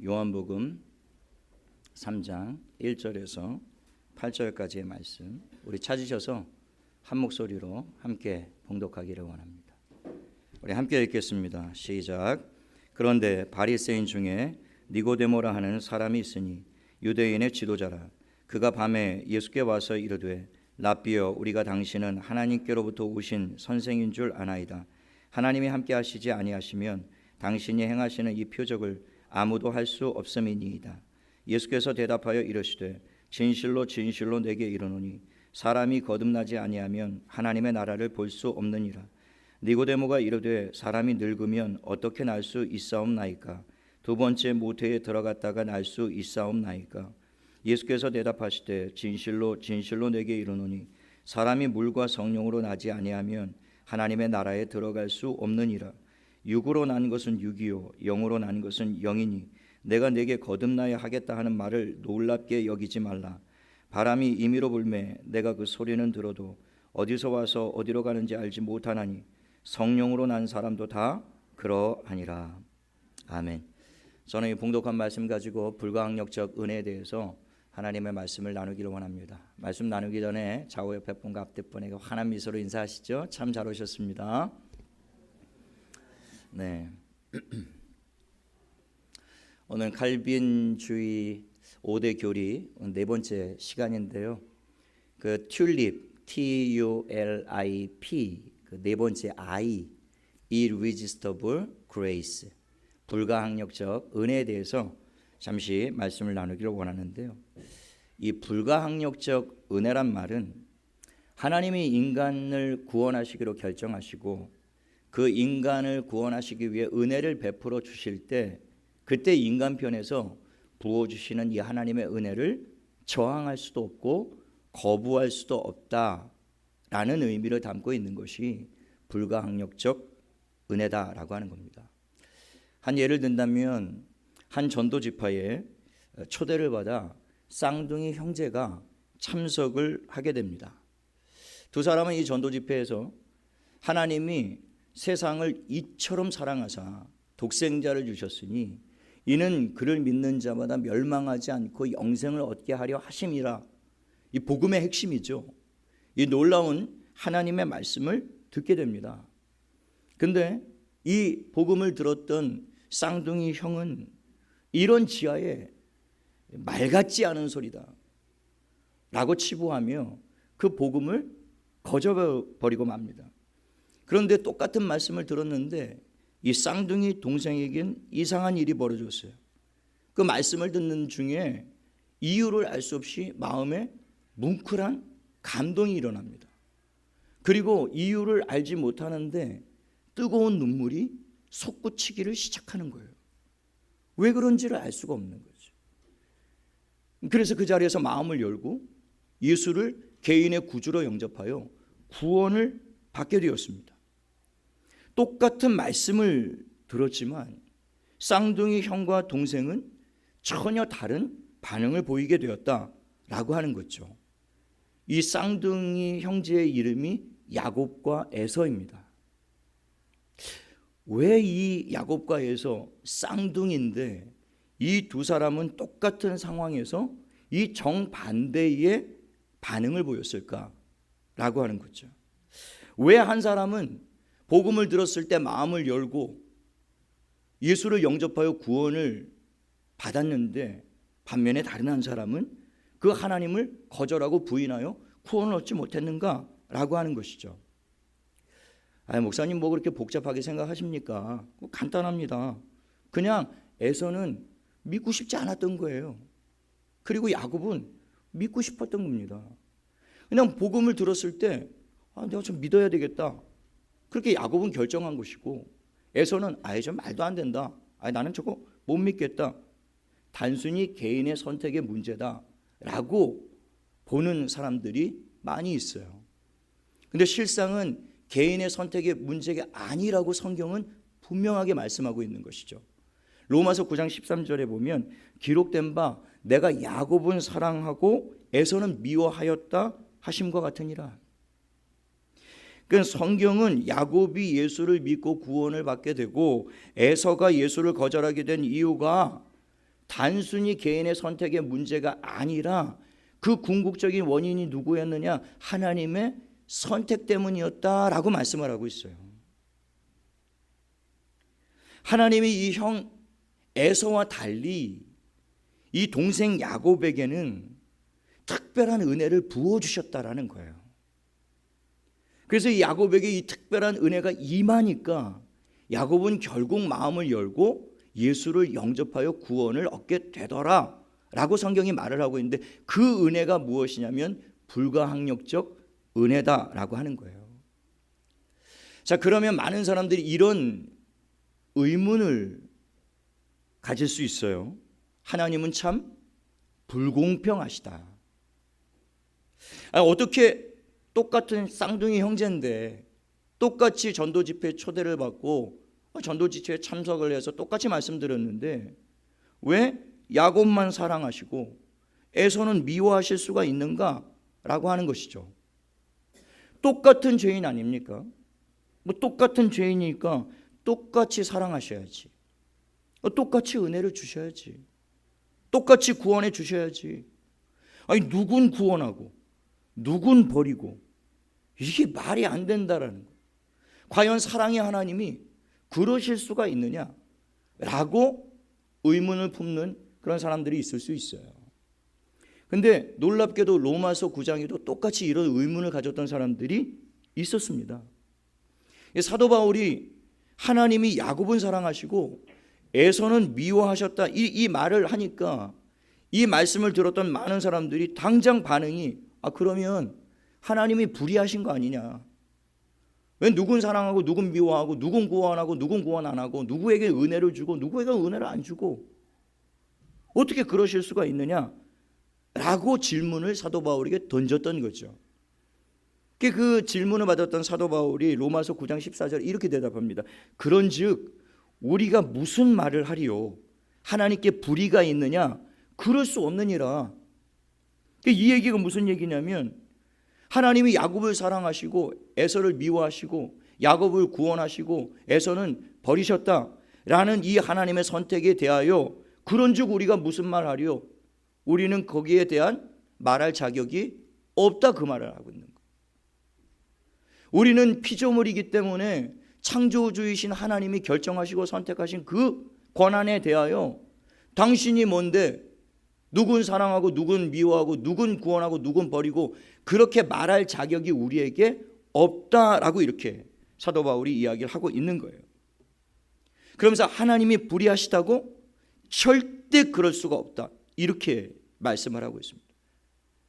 요한복음 3장 1절에서 8절까지의 말씀 우리 찾으셔서 한 목소리로 함께 봉독하기를 원합니다. 우리 함께 읽겠습니다. 시작. 그런데 바리새인 중에 니고데모라 하는 사람이 있으니 유대인의 지도자라. 그가 밤에 예수께 와서 이르되 랍비여, 우리가 당신은 하나님께로부터 오신 선생인 줄 아나이다. 하나님이 함께 하시지 아니하시면 당신이 행하시는 이 표적을 아무도 할 수 없음이니이다. 예수께서 대답하여 이르시되 진실로 진실로 내게 이르노니 사람이 거듭나지 아니하면 하나님의 나라를 볼 수 없느니라. 니고데모가 이르되 사람이 늙으면 어떻게 날 수 있사옵나이까? 두 번째 모태에 들어갔다가 날 수 있사옵나이까? 예수께서 대답하시되 진실로 진실로 내게 이르노니 사람이 물과 성령으로 나지 아니하면 하나님의 나라에 들어갈 수 없느니라. 육으로 난 것은 육이요 영으로 난 것은 영이니 내가 내게 거듭나야 하겠다 하는 말을 놀랍게 여기지 말라. 바람이 임의로 불매 내가 그 소리는 들어도 어디서 와서 어디로 가는지 알지 못하나니 성령으로 난 사람도 다 그러하니라. 아멘. 저는 이 봉독한 말씀 가지고 불가항력적 은혜에 대해서 하나님의 말씀을 나누기를 원합니다. 말씀 나누기 전에 좌우 옆에 분과 앞뒤 분에게 환한 미소로 인사하시죠. 참 잘 오셨습니다. 네. 오늘 칼빈주의 5대 교리 네 번째 시간인데요. 그 튤립 TULIP 그 네 번째 I Irresistible Grace 불가항력적 은혜에 대해서 잠시 말씀을 나누기를 원하는데요. 이 불가항력적 은혜란 말은 하나님이 인간을 구원하시기로 결정하시고 그 인간을 구원하시기 위해 은혜를 베풀어 주실 때 그때 인간 편에서 부어주시는 이 하나님의 은혜를 저항할 수도 없고 거부할 수도 없다라는 의미를 담고 있는 것이 불가항력적 은혜다라고 하는 겁니다. 한 예를 든다면 한 전도 지파에 초대를 받아 쌍둥이 형제가 참석을 하게 됩니다. 두 사람은 이 전도 집회에서 하나님이 세상을 이처럼 사랑하사 독생자를 주셨으니 이는 그를 믿는 자마다 멸망하지 않고 영생을 얻게 하려 하심이라. 이 복음의 핵심이죠. 이 놀라운 하나님의 말씀을 듣게 됩니다. 근데 이 복음을 들었던 쌍둥이 형은 이런 지하에 말 같지 않은 소리다 라고 치부하며 그 복음을 거저버리고 맙니다. 그런데 똑같은 말씀을 들었는데 이 쌍둥이 동생에겐 이상한 일이 벌어졌어요. 그 말씀을 듣는 중에 이유를 알 수 없이 마음에 뭉클한 감동이 일어납니다. 그리고 이유를 알지 못하는데 뜨거운 눈물이 솟구치기를 시작하는 거예요. 왜 그런지를 알 수가 없는 거죠. 그래서 그 자리에서 마음을 열고 예수를 개인의 구주로 영접하여 구원을 받게 되었습니다. 똑같은 말씀을 들었지만 쌍둥이 형과 동생은 전혀 다른 반응을 보이게 되었다라고 하는 거죠. 이 쌍둥이 형제의 이름이 야곱과 에서입니다. 왜 이 야곱과 에서 쌍둥이인데 이 두 사람은 똑같은 상황에서 이 정반대의 반응을 보였을까라고 하는 거죠. 왜 한 사람은 복음을 들었을 때 마음을 열고 예수를 영접하여 구원을 받았는데 반면에 다른 한 사람은 그 하나님을 거절하고 부인하여 구원을 얻지 못했는가라고 하는 것이죠. 목사님 뭐 그렇게 복잡하게 생각하십니까? 간단합니다. 그냥 에서는 믿고 싶지 않았던 거예요. 그리고 야곱은 믿고 싶었던 겁니다. 그냥 복음을 들었을 때 내가 좀 믿어야 되겠다. 그렇게 야곱은 결정한 것이고 에서는 좀 말도 안 된다. 나는 저거 못 믿겠다. 단순히 개인의 선택의 문제다라고 보는 사람들이 많이 있어요. 근데 실상은 개인의 선택의 문제가 아니라고 성경은 분명하게 말씀하고 있는 것이죠. 로마서 9장 13절에 보면 기록된 바 내가 야곱은 사랑하고 에서는 미워하였다 하심과 같으니라. 그러니까 성경은 야곱이 예수를 믿고 구원을 받게 되고 에서가 예수를 거절하게 된 이유가 단순히 개인의 선택의 문제가 아니라 그 궁극적인 원인이 누구였느냐? 하나님의 선택 때문이었다라고 말씀을 하고 있어요. 하나님이 이 형 에서와 달리 이 동생 야곱에게는 특별한 은혜를 부어주셨다라는 거예요. 그래서 이 야곱에게 이 특별한 은혜가 임하니까 야곱은 결국 마음을 열고 예수를 영접하여 구원을 얻게 되더라 라고 성경이 말을 하고 있는데, 그 은혜가 무엇이냐면 불가항력적 은혜다라고 하는 거예요. 자, 그러면 많은 사람들이 이런 의문을 가질 수 있어요. 하나님은 참 불공평하시다. 어떻게 똑같은 쌍둥이 형제인데 똑같이 전도 집회에 초대를 받고 전도 집회에 참석을 해서 똑같이 말씀드렸는데 왜 야곱만 사랑하시고 에서는 미워하실 수가 있는가라고 하는 것이죠. 똑같은 죄인 아닙니까? 똑같은 죄인이니까 똑같이 사랑하셔야지. 똑같이 은혜를 주셔야지. 똑같이 구원해 주셔야지. 아니, 누군 구원하고 누군 버리고, 이게 말이 안 된다라는 거예요. 과연 사랑의 하나님이 그러실 수가 있느냐라고 의문을 품는 그런 사람들이 있을 수 있어요. 근데 놀랍게도 로마서 9장에도 똑같이 이런 의문을 가졌던 사람들이 있었습니다. 사도 바울이 하나님이 야곱은 사랑하시고 에서는 미워하셨다 이 말을 하니까 이 말씀을 들었던 많은 사람들이 당장 반응이, 그러면 하나님이 불의하신 거 아니냐, 왜 누군 사랑하고 누군 미워하고 누군 구원하고 누군 구원 안 하고 누구에게 은혜를 주고 누구에게 은혜를 안 주고 어떻게 그러실 수가 있느냐 라고 질문을 사도 바울에게 던졌던 거죠. 그 질문을 받았던 사도 바울이 로마서 9장 14절에 이렇게 대답합니다. 그런즉 우리가 무슨 말을 하리요? 하나님께 불의가 있느냐? 그럴 수 없느니라. 이 얘기가 무슨 얘기냐면 하나님이 야곱을 사랑하시고 에서를 미워하시고 야곱을 구원하시고 에서는 버리셨다라는 이 하나님의 선택에 대하여 그런즉 우리가 무슨 말 하리요? 우리는 거기에 대한 말할 자격이 없다, 그 말을 하고 있는 거예요. 우리는 피조물이기 때문에 창조주이신 하나님이 결정하시고 선택하신 그 권한에 대하여 당신이 뭔데, 누군 사랑하고 누군 미워하고 누군 구원하고 누군 버리고 그렇게 말할 자격이 우리에게 없다라고 이렇게 사도 바울이 이야기를 하고 있는 거예요. 그러면서 하나님이 불의하시다고? 절대 그럴 수가 없다, 이렇게 말씀을 하고 있습니다.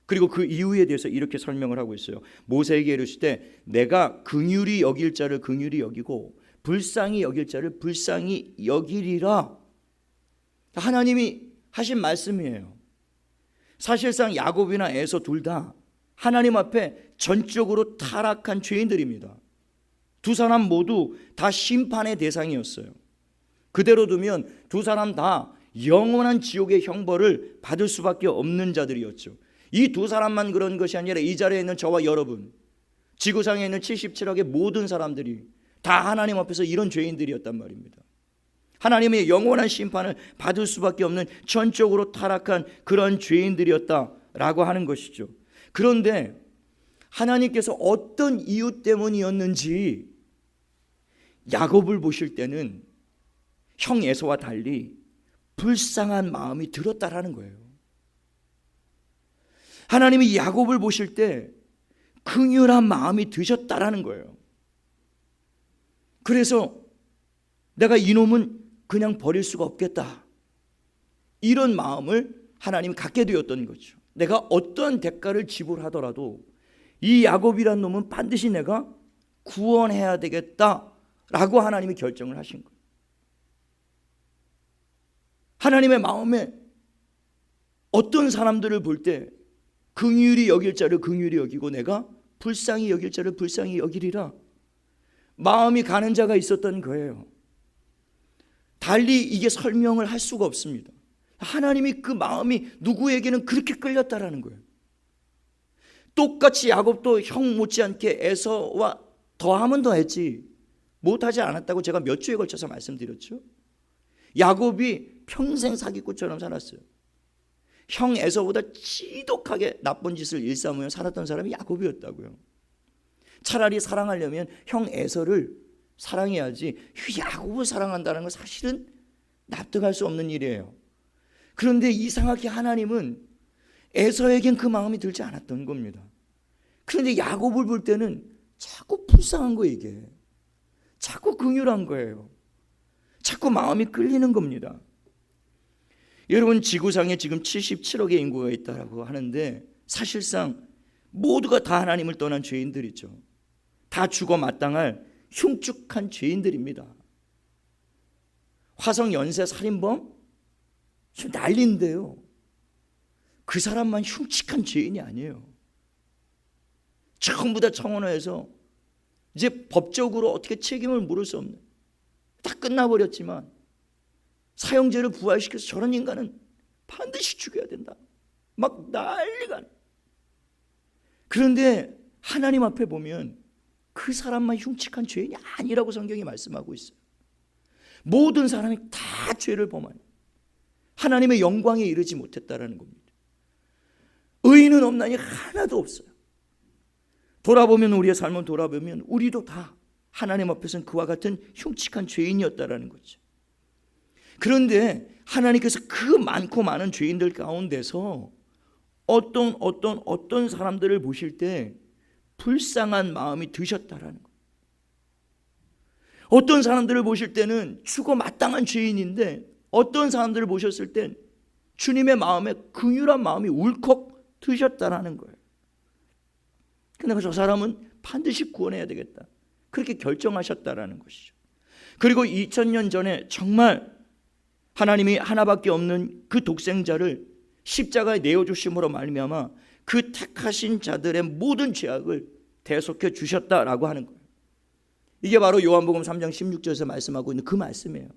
그리고 그 이유에 대해서 이렇게 설명을 하고 있어요. 모세에게 이르시되 내가 긍휼히 여길 자를 긍휼히 여기고 불쌍히 여길 자를 불쌍히 여기리라. 하나님이 하신 말씀이에요. 사실상 야곱이나 에서 둘 다 하나님 앞에 전적으로 타락한 죄인들입니다. 두 사람 모두 다 심판의 대상이었어요. 그대로 두면 두 사람 다 영원한 지옥의 형벌을 받을 수밖에 없는 자들이었죠. 이 두 사람만 그런 것이 아니라 이 자리에 있는 저와 여러분, 지구상에 있는 77억의 모든 사람들이 다 하나님 앞에서 이런 죄인들이었단 말입니다. 하나님의 영원한 심판을 받을 수밖에 없는 전적으로 타락한 그런 죄인들이었다라고 하는 것이죠. 그런데 하나님께서 어떤 이유 때문이었는지 야곱을 보실 때는 형 에서와 달리 불쌍한 마음이 들었다라는 거예요. 하나님이 야곱을 보실 때 긍휼한 마음이 드셨다라는 거예요. 그래서 내가 이놈은 그냥 버릴 수가 없겠다, 이런 마음을 하나님이 갖게 되었던 거죠. 내가 어떤 대가를 지불하더라도 이 야곱이란 놈은 반드시 내가 구원해야 되겠다라고 하나님이 결정을 하신 거예요. 하나님의 마음에 어떤 사람들을 볼 때 긍휼히 여길 자를 긍휼히 여기고 내가 불쌍히 여길 자를 불쌍히 여기리라 마음이 가는 자가 있었던 거예요. 달리 이게 설명을 할 수가 없습니다. 하나님이 그 마음이 누구에게는 그렇게 끌렸다라는 거예요. 똑같이 야곱도 형 못지않게 에서와 더하면 더했지 못하지 않았다고 제가 몇 주에 걸쳐서 말씀드렸죠. 야곱이 평생 사기꾼처럼 살았어요. 형 에서보다 지독하게 나쁜 짓을 일삼으며 살았던 사람이 야곱이었다고요. 차라리 사랑하려면 형 에서를 사랑해야지 야곱을 사랑한다는 건 사실은 납득할 수 없는 일이에요. 그런데 이상하게 하나님은 에서에겐 그 마음이 들지 않았던 겁니다. 그런데 야곱을 볼 때는 자꾸 불쌍한 거예요. 이게 자꾸 긍휼한 거예요. 자꾸 마음이 끌리는 겁니다. 여러분, 지구상에 지금 77억의 인구가 있다고 하는데 사실상 모두가 다 하나님을 떠난 죄인들이죠. 다 죽어 마땅할 흉측한 죄인들입니다. 화성 연쇄 살인범? 지금 난리인데요. 그 사람만 흉측한 죄인이 아니에요. 전부 다 청원회에서 이제 법적으로 어떻게 책임을 물을 수 없는, 다 끝나버렸지만 사형제를 부활시켜서 저런 인간은 반드시 죽여야 된다. 막 난리가. 그런데 하나님 앞에 보면 그 사람만 흉측한 죄인이 아니라고 성경이 말씀하고 있어요. 모든 사람이 다 죄를 범하니 하나님의 영광에 이르지 못했다라는 겁니다. 의인은 없나니 하나도 없어요. 돌아보면, 우리의 삶을 돌아보면 우리도 다 하나님 앞에서는 그와 같은 흉측한 죄인이었다라는 거죠. 그런데 하나님께서 그 많고 많은 죄인들 가운데서 어떤 사람들을 보실 때 불쌍한 마음이 드셨다라는 거예요. 어떤 사람들을 보실 때는 죽어 마땅한 죄인인데 어떤 사람들을 보셨을 땐 주님의 마음에 긍휼한 마음이 울컥 드셨다라는 거예요. 근데 저 사람은 반드시 구원해야 되겠다, 그렇게 결정하셨다라는 것이죠. 그리고 2000년 전에 정말 하나님이 하나밖에 없는 그 독생자를 십자가에 내어주심으로 말미암아 그 택하신 자들의 모든 죄악을 대속해 주셨다라고 하는 거예요. 이게 바로 요한복음 3장 16절에서 말씀하고 있는 그 말씀이에요.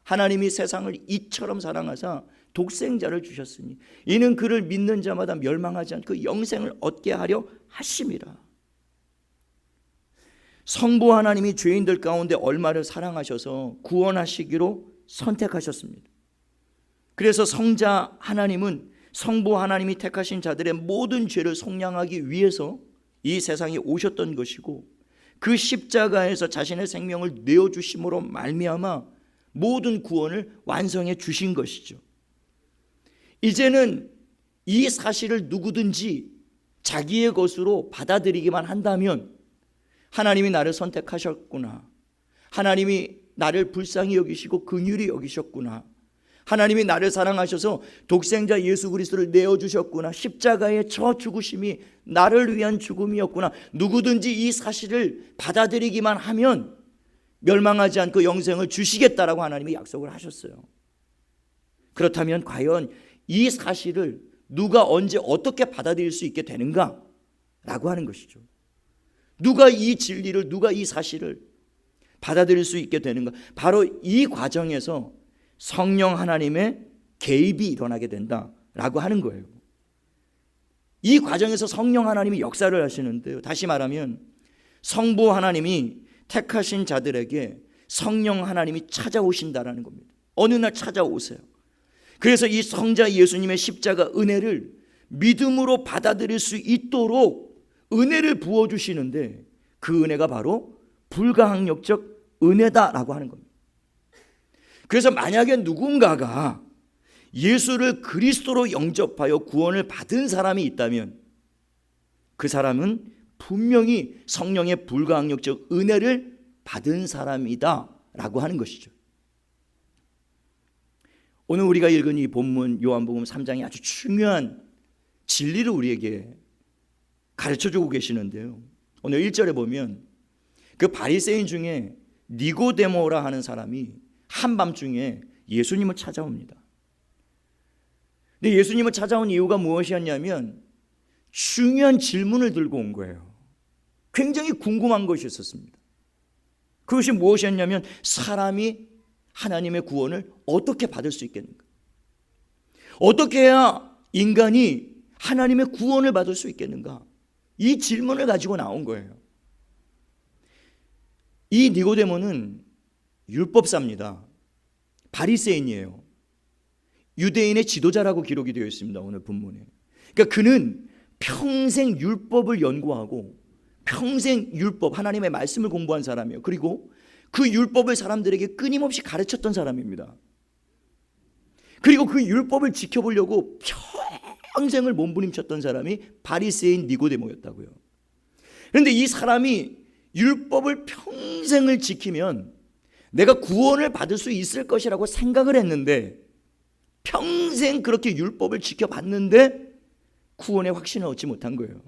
하나님이 세상을 이처럼 사랑하사 독생자를 주셨으니 이는 그를 믿는 자마다 멸망하지 않고 영생을 얻게 하려 하심이라. 성부 하나님이 죄인들 가운데 얼마를 사랑하셔서 구원하시기로 선택하셨습니다. 그래서 성자 하나님은 성부 하나님이 택하신 자들의 모든 죄를 속량하기 위해서 이 세상에 오셨던 것이고, 그 십자가에서 자신의 생명을 내어주심으로 말미암아 모든 구원을 완성해 주신 것이죠. 이제는 이 사실을 누구든지 자기의 것으로 받아들이기만 한다면 하나님이 나를 선택하셨구나, 하나님이 나를 불쌍히 여기시고 긍휼히 여기셨구나, 하나님이 나를 사랑하셔서 독생자 예수 그리스도를 내어주셨구나, 십자가의 저 죽으심이 나를 위한 죽음이었구나, 누구든지 이 사실을 받아들이기만 하면 멸망하지 않고 영생을 주시겠다라고 하나님이 약속을 하셨어요. 그렇다면 과연 이 사실을 누가 언제 어떻게 받아들일 수 있게 되는가 라고 하는 것이죠. 누가 이 진리를, 누가 이 사실을 받아들일 수 있게 되는가? 바로 이 과정에서 성령 하나님의 개입이 일어나게 된다라고 하는 거예요. 이 과정에서 성령 하나님이 역사를 하시는데요, 다시 말하면 성부 하나님이 택하신 자들에게 성령 하나님이 찾아오신다라는 겁니다. 어느 날 찾아오세요. 그래서 이 성자 예수님의 십자가 은혜를 믿음으로 받아들일 수 있도록 은혜를 부어주시는데, 그 은혜가 바로 불가항력적 은혜다라고 하는 겁니다. 그래서 만약에 누군가가 예수를 그리스도로 영접하여 구원을 받은 사람이 있다면 그 사람은 분명히 성령의 불가항력적 은혜를 받은 사람이다 라고 하는 것이죠. 오늘 우리가 읽은 이 본문 요한복음 3장이 아주 중요한 진리를 우리에게 가르쳐주고 계시는데요, 오늘 1절에 보면 그 바리새인 중에 니고데모라 하는 사람이 한밤중에 예수님을 찾아옵니다. 근데 예수님을 찾아온 이유가 무엇이었냐면 중요한 질문을 들고 온 거예요. 굉장히 궁금한 것이 있었습니다. 그것이 무엇이었냐면 사람이 하나님의 구원을 어떻게 받을 수 있겠는가? 어떻게 해야 인간이 하나님의 구원을 받을 수 있겠는가? 이 질문을 가지고 나온 거예요. 이 니고데모는 율법사입니다. 바리새인이에요. 유대인의 지도자라고 기록이 되어 있습니다. 오늘 본문에. 그러니까 그는 평생 율법을 연구하고 평생 율법, 하나님의 말씀을 공부한 사람이에요. 그리고 그 율법을 사람들에게 끊임없이 가르쳤던 사람입니다. 그리고 그 율법을 지켜보려고 평생을 몸부림쳤던 사람이 바리새인 니고데모였다고요. 그런데 이 사람이 율법을 평생을 지키면 내가 구원을 받을 수 있을 것이라고 생각을 했는데, 평생 그렇게 율법을 지켜봤는데 구원의 확신을 얻지 못한 거예요.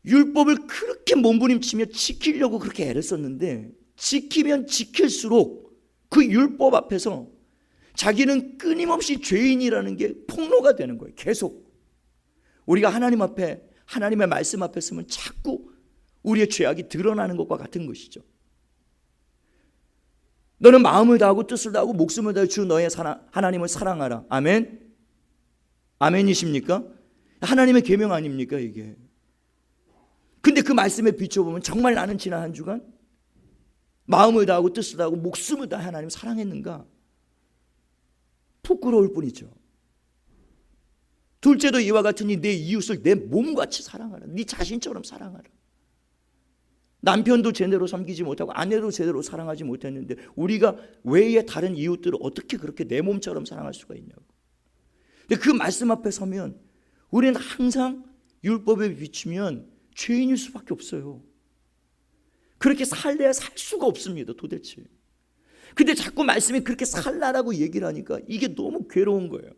율법을 그렇게 몸부림치며 지키려고 그렇게 애를 썼는데, 지키면 지킬수록 그 율법 앞에서 자기는 끊임없이 죄인이라는 게 폭로가 되는 거예요. 계속 우리가 하나님 앞에, 하나님의 말씀 앞에 서면 자꾸 우리의 죄악이 드러나는 것과 같은 것이죠. 너는 마음을 다하고 뜻을 다하고 목숨을 다하여 주 너의 하나님을 사랑하라. 아멘? 아멘이십니까? 하나님의 계명 아닙니까 이게? 근데 그 말씀에 비춰보면 정말 나는 지난 한 주간 마음을 다하고 뜻을 다하고 목숨을 다해 하나님을 사랑했는가? 부끄러울 뿐이죠. 둘째도 이와 같으니 내 이웃을 내 몸같이 사랑하라. 네 자신처럼 사랑하라. 남편도 제대로 섬기지 못하고 아내도 제대로 사랑하지 못했는데 우리가 외에 다른 이웃들을 어떻게 그렇게 내 몸처럼 사랑할 수가 있냐고. 근데 그 말씀 앞에 서면 우리는 항상 율법에 비추면 죄인일 수밖에 없어요. 그렇게 살래야 살 수가 없습니다 도대체. 근데 자꾸 말씀이 그렇게 살라라고 얘기를 하니까 이게 너무 괴로운 거예요.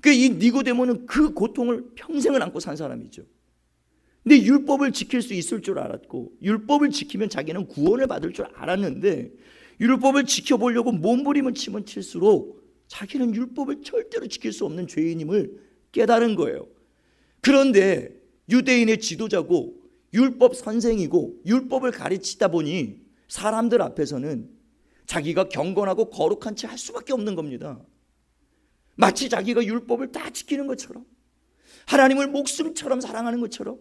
이 니고데모는 그 고통을 평생을 안고 산 사람이죠. 근데 율법을 지킬 수 있을 줄 알았고 율법을 지키면 자기는 구원을 받을 줄 알았는데 율법을 지켜보려고 몸부림을 치면 칠수록 자기는 율법을 절대로 지킬 수 없는 죄인임을 깨달은 거예요. 그런데 유대인의 지도자고 율법 선생이고 율법을 가르치다 보니 사람들 앞에서는 자기가 경건하고 거룩한 채 할 수밖에 없는 겁니다. 마치 자기가 율법을 다 지키는 것처럼, 하나님을 목숨처럼 사랑하는 것처럼,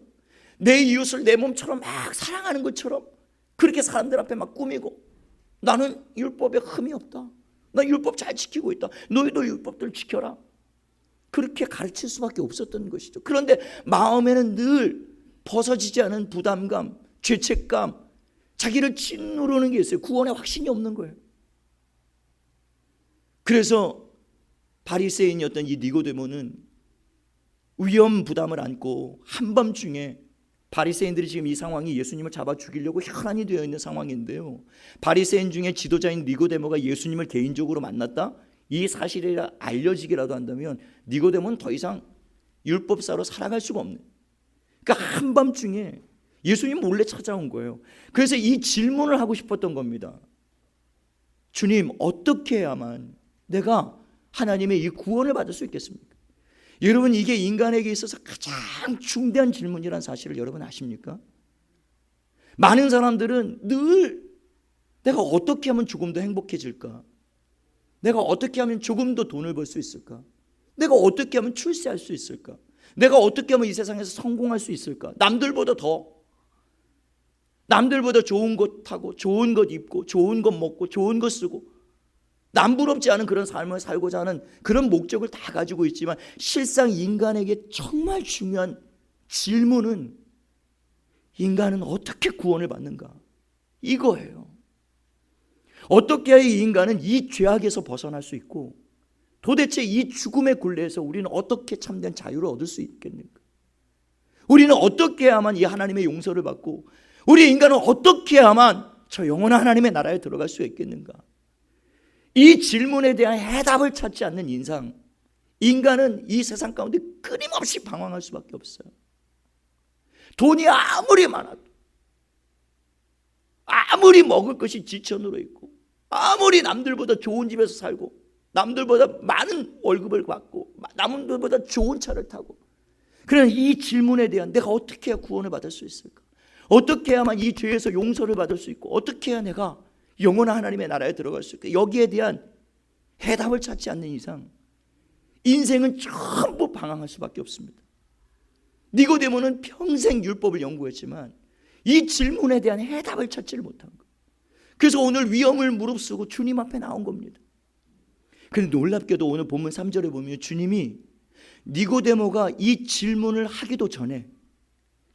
내 이웃을 내 몸처럼 막 사랑하는 것처럼 그렇게 사람들 앞에 막 꾸미고, 나는 율법에 흠이 없다, 나 율법 잘 지키고 있다, 너희도 율법들 지켜라, 그렇게 가르칠 수밖에 없었던 것이죠. 그런데 마음에는 늘 벗어지지 않은 부담감, 죄책감, 자기를 짓누르는 게 있어요. 구원의 확신이 없는 거예요. 그래서 바리새인이었던 이 니고데모는 위험 부담을 안고 한밤중에, 바리새인들이 지금 이 상황이 예수님을 잡아 죽이려고 혈안이 되어 있는 상황인데요, 바리새인 중에 지도자인 니고데모가 예수님을 개인적으로 만났다, 이 사실이 알려지기라도 한다면 니고데모는 더 이상 율법사로 살아갈 수가 없는, 그러니까 한밤중에 예수님 몰래 찾아온 거예요. 그래서 이 질문을 하고 싶었던 겁니다. 주님, 어떻게 해야만 내가 하나님의 이 구원을 받을 수 있겠습니까? 여러분, 이게 인간에게 있어서 가장 중대한 질문이라는 사실을 여러분 아십니까? 많은 사람들은 늘 내가 어떻게 하면 조금 더 행복해질까? 내가 어떻게 하면 조금 더 돈을 벌 수 있을까? 내가 어떻게 하면 출세할 수 있을까? 내가 어떻게 하면 이 세상에서 성공할 수 있을까? 남들보다 좋은 것 타고, 좋은 것 입고, 좋은 것 먹고, 좋은 것 쓰고, 남부럽지 않은 그런 삶을 살고자 하는 그런 목적을 다 가지고 있지만, 실상 인간에게 정말 중요한 질문은 인간은 어떻게 구원을 받는가? 이거예요. 어떻게 해야 이 인간은 이 죄악에서 벗어날 수 있고, 도대체 이 죽음의 굴레에서 우리는 어떻게 참된 자유를 얻을 수 있겠는가? 우리는 어떻게 해야만 이 하나님의 용서를 받고, 우리 인간은 어떻게 해야만 저 영원한 하나님의 나라에 들어갈 수 있겠는가? 이 질문에 대한 해답을 찾지 않는 인간은 이 세상 가운데 끊임없이 방황할 수밖에 없어요. 돈이 아무리 많아도, 아무리 먹을 것이 지천으로 있고, 아무리 남들보다 좋은 집에서 살고, 남들보다 많은 월급을 받고, 남들보다 좋은 차를 타고, 그러나 이 질문에 대한, 내가 어떻게 해야 구원을 받을 수 있을까? 어떻게 해야만 이 죄에서 용서를 받을 수 있고, 어떻게 해야 내가 영원한 하나님의 나라에 들어갈 수 있을까? 여기에 대한 해답을 찾지 않는 이상 인생은 전부 방황할 수밖에 없습니다. 니고데모는 평생 율법을 연구했지만 이 질문에 대한 해답을 찾지를 못한 거예요. 그래서 오늘 위험을 무릅쓰고 주님 앞에 나온 겁니다. 그런데 놀랍게도 오늘 본문 3절에 보면 주님이 니고데모가 이 질문을 하기도 전에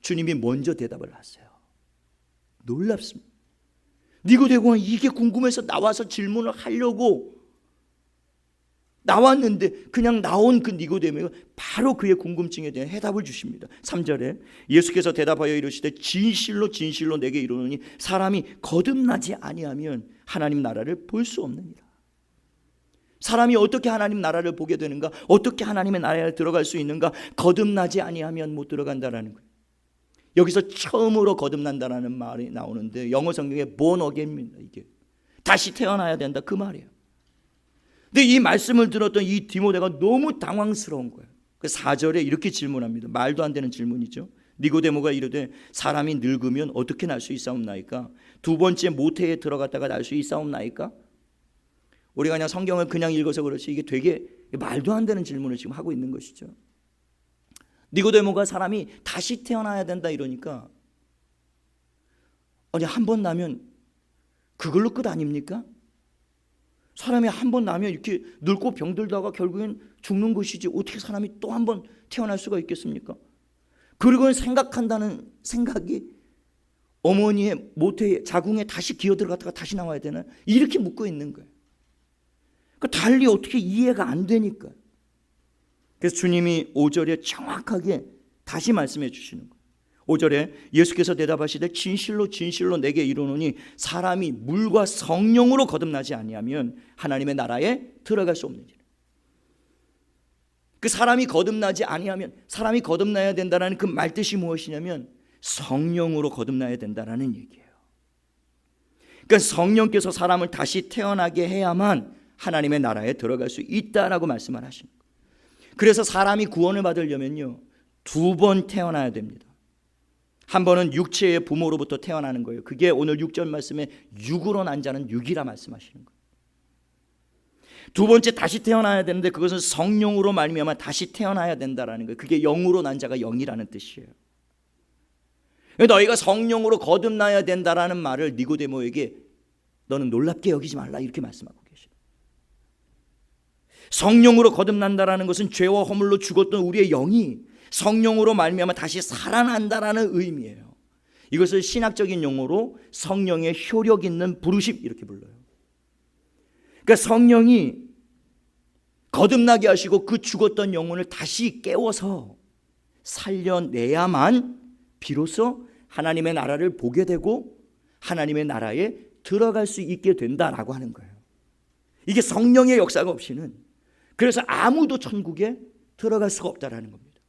주님이 먼저 대답을 하세요. 놀랍습니다. 니고데모가 이게 궁금해서 나와서 질문을 하려고 나왔는데 그냥 나온 그 니고데모가 바로 그의 궁금증에 대한 해답을 주십니다. 3절에 예수께서 대답하여 이르시되 진실로 진실로 내게 이르노니 사람이 거듭나지 아니하면 하나님 나라를 볼 수 없느니라. 사람이 어떻게 하나님 나라를 보게 되는가? 어떻게 하나님의 나라에 들어갈 수 있는가? 거듭나지 아니하면 못 들어간다라는 거예요. 여기서 처음으로 거듭난다라는 말이 나오는데 영어 성경에 born again입니다. 이게 다시 태어나야 된다 그 말이에요. 근데 이 말씀을 들었던 이 디모데가 너무 당황스러운 거예요. 그 4절에 이렇게 질문합니다. 말도 안 되는 질문이죠. 니고데모가 이르되 사람이 늙으면 어떻게 날 수 있사옵나이까? 두 번째 모태에 들어갔다가 날 수 있사옵나이까? 우리가 그냥 성경을 그냥 읽어서 그렇지 이게 되게 말도 안 되는 질문을 지금 하고 있는 것이죠. 니고데모가 사람이 다시 태어나야 된다 이러니까 아니 한 번 나면 그걸로 끝 아닙니까? 사람이 한 번 나면 이렇게 늙고 병들다가 결국엔 죽는 것이지 어떻게 사람이 또 한 번 태어날 수가 있겠습니까? 그리고 생각한다는 생각이 어머니의 모태에 자궁에 다시 기어 들어갔다가 다시 나와야 되나? 이렇게 묻고 있는 거예요. 그러니까 달리 어떻게 이해가 안 되니까. 그래서 주님이 5절에 정확하게 다시 말씀해 주시는 거예요. 5절에 예수께서 대답하시되 진실로 진실로 내게 이르노니 사람이 물과 성령으로 거듭나지 아니하면 하나님의 나라에 들어갈 수 없느니라. 그 사람이 거듭나지 아니하면 사람이 거듭나야 된다는 그 말뜻이 무엇이냐면 성령으로 거듭나야 된다는 얘기예요. 그러니까 성령께서 사람을 다시 태어나게 해야만 하나님의 나라에 들어갈 수 있다라고 말씀을 하십니다. 그래서 사람이 구원을 받으려면요 2번 태어나야 됩니다. 한 번은 육체의 부모로부터 태어나는 거예요. 그게 오늘 6절 말씀에 육으로 난 자는 육이라 말씀하시는 거예요. 두 번째 다시 태어나야 되는데 그것은 성령으로 말미암아 다시 태어나야 된다라는 거예요. 그게 영으로 난 자가 영이라는 뜻이에요. 너희가 성령으로 거듭나야 된다라는 말을 니고데모에게 너는 놀랍게 여기지 말라 이렇게 말씀하고 계십니다. 성령으로 거듭난다라는 것은 죄와 허물로 죽었던 우리의 영이 성령으로 말미암아 다시 살아난다라는 의미예요. 이것을 신학적인 용어로 성령의 효력 있는 부르심 이렇게 불러요. 그러니까 성령이 거듭나게 하시고 그 죽었던 영혼을 다시 깨워서 살려내야만 비로소 하나님의 나라를 보게 되고 하나님의 나라에 들어갈 수 있게 된다라고 하는 거예요. 이게 성령의 역사가 없이는 그래서 아무도 천국에 들어갈 수가 없다라는 겁니다.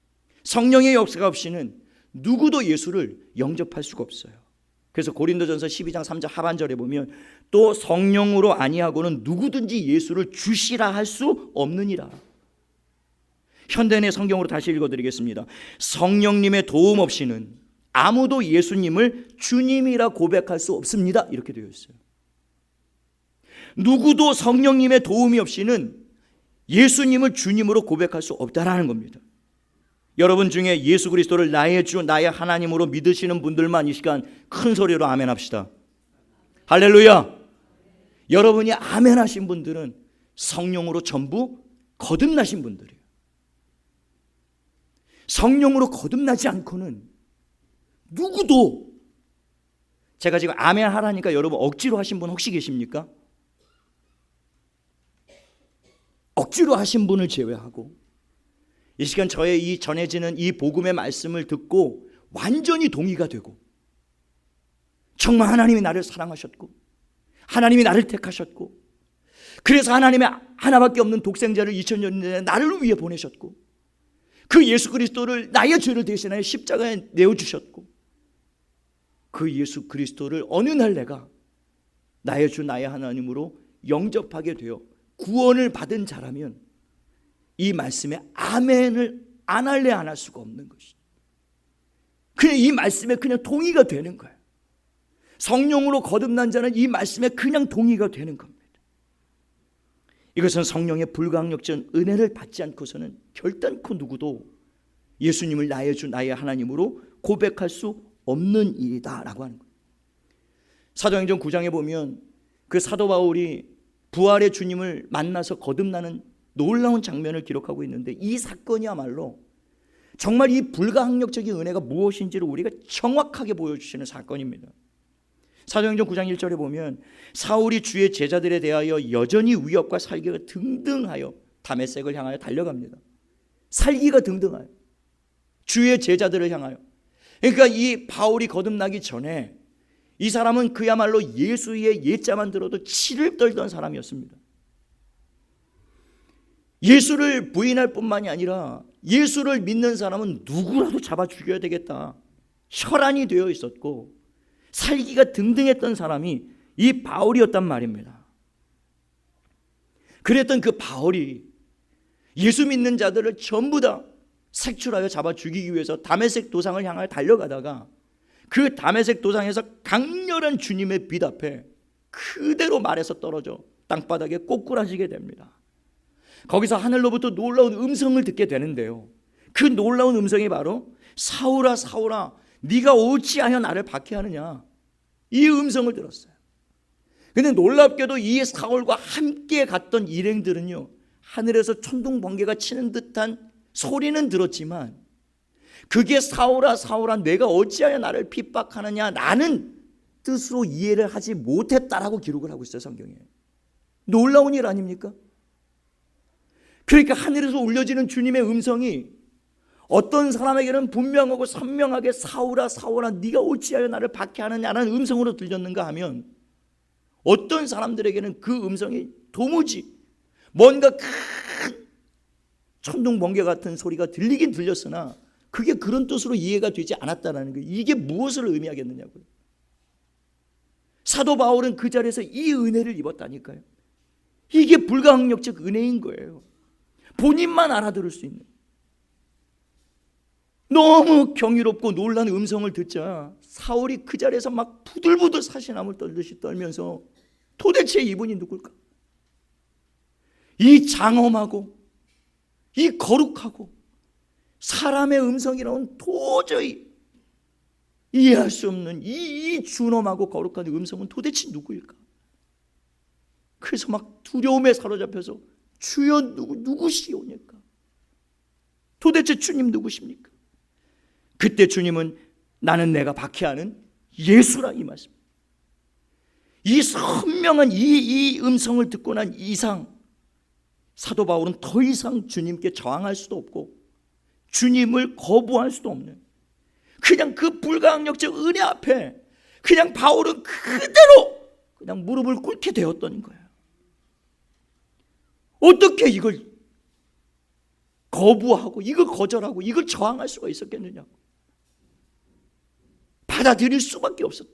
성령의 역사가 없이는 누구도 예수를 영접할 수가 없어요. 그래서 고린도전서 12장 3절 하반절에 보면 또 성령으로 아니하고는 누구든지 예수를 주시라 할 수 없느니라. 현대인의 성경으로 다시 읽어드리겠습니다. 성령님의 도움 없이는 아무도 예수님을 주님이라 고백할 수 없습니다. 이렇게 되어 있어요. 누구도 성령님의 도움이 없이는 예수님을 주님으로 고백할 수 없다라는 겁니다. 여러분 중에 예수 그리스도를 나의 주 나의 하나님으로 믿으시는 분들만 이 시간 큰 소리로 아멘 합시다. 할렐루야. 여러분이 아멘 하신 분들은 성령으로 전부 거듭나신 분들이에요. 성령으로 거듭나지 않고는 누구도, 제가 지금 아멘 하라니까 여러분 억지로 하신 분 혹시 계십니까? 억지로 하신 분을 제외하고 이 시간 저의 이 전해지는 이 복음의 말씀을 듣고 완전히 동의가 되고 정말 하나님이 나를 사랑하셨고 하나님이 나를 택하셨고 그래서 하나님의 하나밖에 없는 독생자를 2000년 전에 나를 위해 보내셨고 그 예수 그리스도를 나의 죄를 대신하여 십자가에 내어주셨고 그 예수 그리스도를 어느 날 내가 나의 주 나의 하나님으로 영접하게 되어 구원을 받은 자라면 이 말씀에 아멘을 안 할래 안 할 수가 없는 것이죠. 그냥 이 말씀에 그냥 동의가 되는 거예요. 성령으로 거듭난 자는 이 말씀에 그냥 동의가 되는 겁니다. 이것은 성령의 불강력전 은혜를 받지 않고서는 결단코 누구도 예수님을 나의 주 나의 하나님으로 고백할 수 없는 일이다 라고 하는 거예요. 사도행전 9장에 보면 그 사도 바울이 부활의 주님을 만나서 거듭나는 놀라운 장면을 기록하고 있는데, 이 사건이야말로 정말 이 불가항력적인 은혜가 무엇인지를 우리가 정확하게 보여주시는 사건입니다. 사도행전 9장 1절에 보면 사울이 주의 제자들에 대하여 여전히 위협과 살기가 등등하여 다메섹을 향하여 달려갑니다. 살기가 등등하여 주의 제자들을 향하여. 그러니까 이 바울이 거듭나기 전에 이 사람은 그야말로 예수의 예자만 들어도 치를 떨던 사람이었습니다. 예수를 부인할 뿐만이 아니라 예수를 믿는 사람은 누구라도 잡아 죽여야 되겠다, 혈안이 되어 있었고 살기가 등등했던 사람이 이 바울이었단 말입니다. 그랬던 그 바울이 예수 믿는 자들을 전부 다 색출하여 잡아 죽이기 위해서 다메섹 도상을 향하여 달려가다가 그 다메섹 도상에서 강렬한 주님의 빛 앞에 그대로 말에서 떨어져 땅바닥에 꼬꾸라지게 됩니다. 거기서 하늘로부터 놀라운 음성을 듣게 되는데요, 그 놀라운 음성이 바로 사울아 사울아 네가 어찌하여 나를 박해하느냐, 이 음성을 들었어요. 근데 놀랍게도 이 사울과 함께 갔던 일행들은요, 하늘에서 천둥 번개가 치는 듯한 소리는 들었지만 그게 사울아 사울아 내가 어찌하여 나를 핍박하느냐 라는 뜻으로 이해를 하지 못했다라고 기록을 하고 있어요, 성경에. 놀라운 일 아닙니까? 그러니까 하늘에서 울려지는 주님의 음성이 어떤 사람에게는 분명하고 선명하게 사울아 사울아 네가 어찌하여 나를 박해하느냐라는 음성으로 들렸는가 하면, 어떤 사람들에게는 그 음성이 도무지 뭔가 큰 천둥 번개 같은 소리가 들리긴 들렸으나 그게 그런 뜻으로 이해가 되지 않았다는 거예요. 이게 무엇을 의미하겠느냐고요. 사도 바울은 그 자리에서 이 은혜를 입었다니까요. 이게 불가항력적 은혜인 거예요. 본인만 알아들을 수 있는. 너무 경이롭고 놀란 음성을 듣자 사울이 그 자리에서 막 부들부들 사시나물 떨듯이 떨면서 도대체 이분이 누굴까? 이 장엄하고 이 거룩하고 사람의 음성이라고는 도저히 이해할 수 없는 이 준엄하고 거룩한 음성은 도대체 누구일까? 그래서 막 두려움에 사로잡혀서 주여 누구시오니까? 도대체 주님 누구십니까? 그때 주님은 나는 내가 박해하는 예수라 이 말씀. 이 선명한 이 음성을 듣고 난 이상 사도 바울은 더 이상 주님께 저항할 수도 없고 주님을 거부할 수도 없는, 그냥 그 불가항력적 은혜 앞에 그냥 바울은 그대로 그냥 무릎을 꿇게 되었던 거예요. 어떻게 이걸 거부하고 이걸 거절하고 이걸 저항할 수가 있었겠느냐고. 받아들일 수밖에 없었다.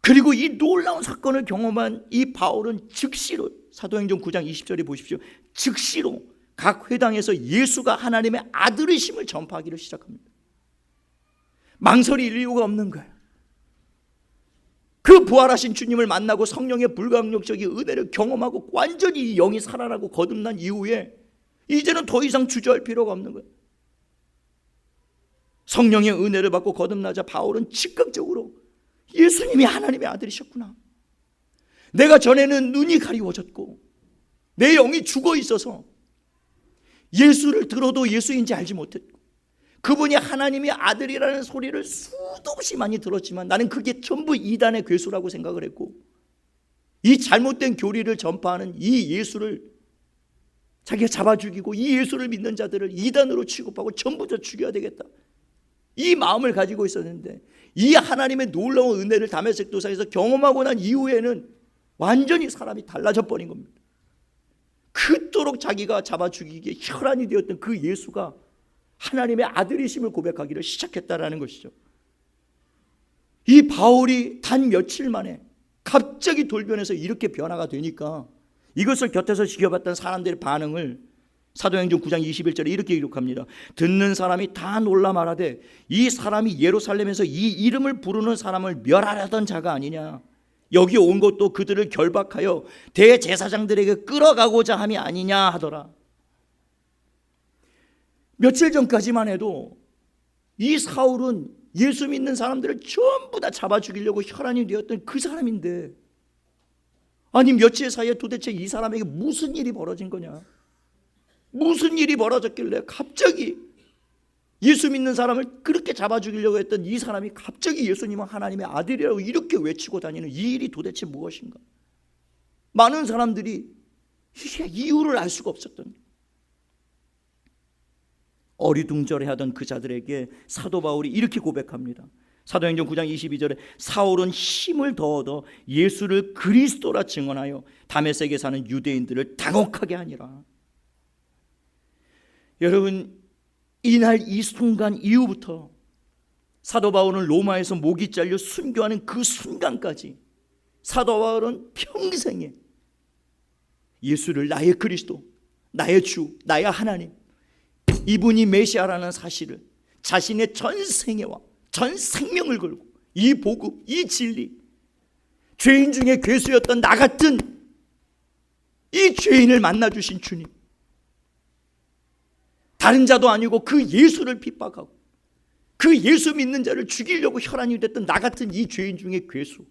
그리고 이 놀라운 사건을 경험한 이 바울은 즉시로, 사도행전 9장 20절에 보십시오, 즉시로 각 회당에서 예수가 하나님의 아들이심을 전파하기를 시작합니다. 망설일 이유가 없는 거예요. 그 부활하신 주님을 만나고 성령의 불가항력적인 은혜를 경험하고 완전히 영이 살아나고 거듭난 이후에 이제는 더 이상 주저할 필요가 없는 거예요. 성령의 은혜를 받고 거듭나자 바울은 즉각적으로 예수님이 하나님의 아들이셨구나, 내가 전에는 눈이 가리워졌고 내 영이 죽어 있어서 예수를 들어도 예수인지 알지 못했고 그분이 하나님의 아들이라는 소리를 수도 없이 많이 들었지만 나는 그게 전부 이단의 괴수라고 생각을 했고, 이 잘못된 교리를 전파하는 이 예수를 자기가 잡아 죽이고 이 예수를 믿는 자들을 이단으로 취급하고 전부 다 죽여야 되겠다, 이 마음을 가지고 있었는데 이 하나님의 놀라운 은혜를 다메섹 도상에서 경험하고 난 이후에는 완전히 사람이 달라져 버린 겁니다. 그토록 자기가 잡아 죽이기에 혈안이 되었던 그 예수가 하나님의 아들이심을 고백하기를 시작했다라는 것이죠. 이 바울이 단 며칠 만에 갑자기 돌변해서 이렇게 변화가 되니까 이것을 곁에서 지켜봤던 사람들의 반응을 사도행전 9장 21절에 이렇게 기록합니다. 듣는 사람이 다 놀라 말하되 이 사람이 예루살렘에서 이 이름을 부르는 사람을 멸하려던 자가 아니냐, 여기 온 것도 그들을 결박하여 대제사장들에게 끌어가고자 함이 아니냐 하더라. 며칠 전까지만 해도 이 사울은 예수 믿는 사람들을 전부 다 잡아 죽이려고 혈안이 되었던 그 사람인데 아니 며칠 사이에 도대체 이 사람에게 무슨 일이 벌어진 거냐? 무슨 일이 벌어졌길래 갑자기 예수 믿는 사람을 그렇게 잡아 죽이려고 했던 이 사람이 갑자기 예수님은 하나님의 아들이라고 이렇게 외치고 다니는 이 일이 도대체 무엇인가? 많은 사람들이 이게 이유를 알 수가 없었던 거예요. 어리둥절해하던 그 자들에게 사도 바울이 이렇게 고백합니다. 사도행전 9장 22절에 사울은 힘을 더 얻어 예수를 그리스도라 증언하여 다메섹에 사는 유대인들을 당혹하게 하니라. 여러분, 이날 이 순간 이후부터 사도 바울은 로마에서 목이 잘려 순교하는 그 순간까지 사도 바울은 평생에 예수를 나의 그리스도, 나의 주, 나의 하나님, 이분이 메시아라는 사실을 자신의 전 생애와 전 생명을 걸고 이 복음, 이 진리, 죄인 중에 괴수였던 나 같은 이 죄인을 만나주신 주님, 다른 자도 아니고 그 예수를 핍박하고 그 예수 믿는 자를 죽이려고 혈안이 됐던 나 같은 이 죄인 중에 괴수,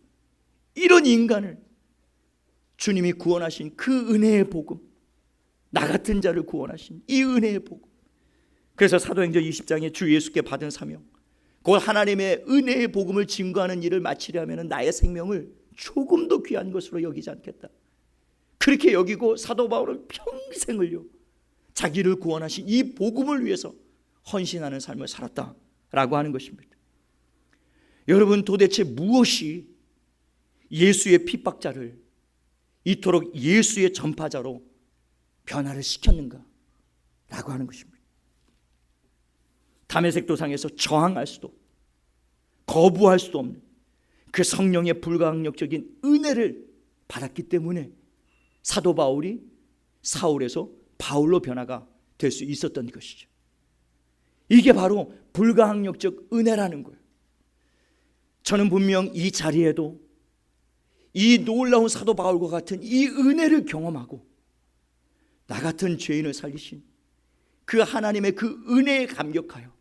이런 인간을 주님이 구원하신 그 은혜의 복음, 나 같은 자를 구원하신 이 은혜의 복음. 그래서 사도행전 20장에 주 예수께 받은 사명, 그 하나님의 은혜의 복음을 증거하는 일을 마치려 하면 나의 생명을 조금도 귀한 것으로 여기지 않겠다. 그렇게 여기고 사도 바울은 평생을요 자기를 구원하신 이 복음을 위해서 헌신하는 삶을 살았다라고 하는 것입니다. 여러분, 도대체 무엇이 예수의 핍박자를 이토록 예수의 전파자로 변화를 시켰는가 라고 하는 것입니다. 다메섹 도상에서 저항할 수도 거부할 수도 없는 그 성령의 불가항력적인 은혜를 받았기 때문에 사도 바울이 사울에서 바울로 변화가 될 수 있었던 것이죠. 이게 바로 불가항력적 은혜라는 거예요. 저는 분명 이 자리에도 이 놀라운 사도 바울과 같은 이 은혜를 경험하고 나 같은 죄인을 살리신 그 하나님의 그 은혜에 감격하여